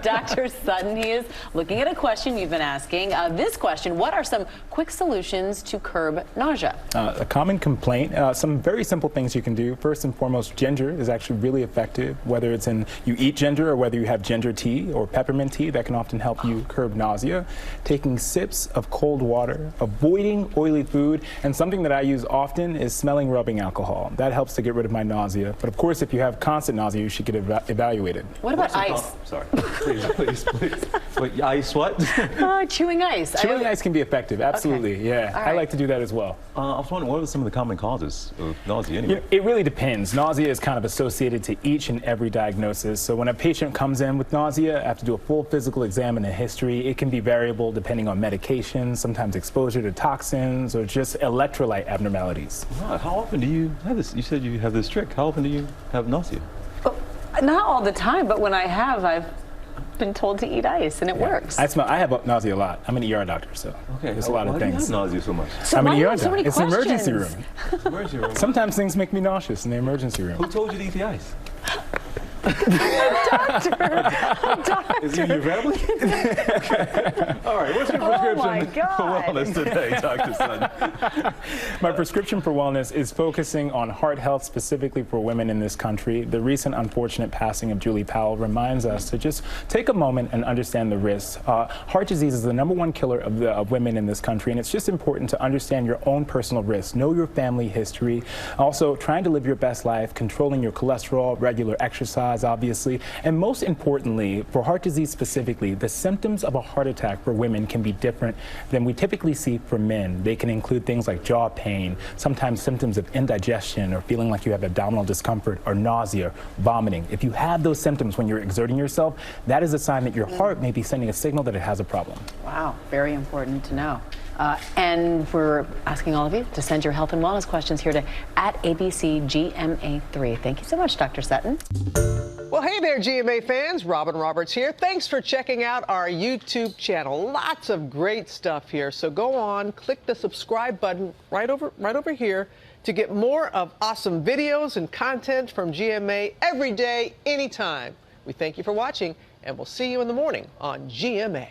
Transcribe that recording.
Dr. Sutton. He is looking at a question you've been asking. This question, what are some quick solutions to curb nausea? A common complaint, some very simple things you can do. First and foremost, ginger is actually really effective, whether it's you eat ginger or whether you have ginger tea or peppermint tea. That can often help you curb nausea. Taking sips of cold water, avoiding oily food, and something that I use often is smelling rubbing alcohol. That helps to get rid of my nausea. But of course, if you have constant nausea, you should get evaluated. What about ice? Sorry, please. Wait, ice what? Chewing ice. Chewing ice can be effective, absolutely, okay. yeah. Right. I like to do that as well. I was wondering, what are some of the common causes of nausea anyway? It really depends. Nausea is kind of associated to each and every diagnosis. So when a patient comes in with nausea, I have to do a full physical exam and a history. It can be variable depending on medications, sometimes exposure to toxins, or just electrolyte abnormalities. Right. How often do you have this? You said you have this trick. How often do you have nausea? Well, not all the time, but when I have, I've been told to eat ice, and it works. I have nausea a lot. I'm an ER doctor, so there's a lot of Why do you things. have nausea so much? So I'm an ER so many doctor. It's an emergency questions. room. Sometimes things make me nauseous in the emergency room. Who told you to eat the ice? Doctor. Is it your family? All right, what's your prescription for wellness today, Dr. Sutton? My prescription for wellness is focusing on heart health, specifically for women in this country. The recent unfortunate passing of Julie Powell reminds us to just take a moment and understand the risks. Heart disease is the #1 killer of women in this country, and it's just important to understand your own personal risks, know your family history, also trying to live your best life, controlling your cholesterol, regular exercise, obviously, and most importantly, for heart disease specifically, the symptoms of a heart attack for women can be different than we typically see for men. They can include things like jaw pain, sometimes symptoms of indigestion or feeling like you have abdominal discomfort or nausea, vomiting. If you have those symptoms when you're exerting yourself, that is a sign that your heart may be sending a signal that it has a problem. Wow, very important to know. And we're asking all of you to send your health and wellness questions here to @ABCGMA3. Thank you so much, Dr. Sutton. Well, hey there, GMA fans. Robin Roberts here. Thanks for checking out our YouTube channel. Lots of great stuff here. So go on, click the subscribe button right over here to get more of awesome videos and content from GMA every day, anytime. We thank you for watching, and we'll see you in the morning on GMA.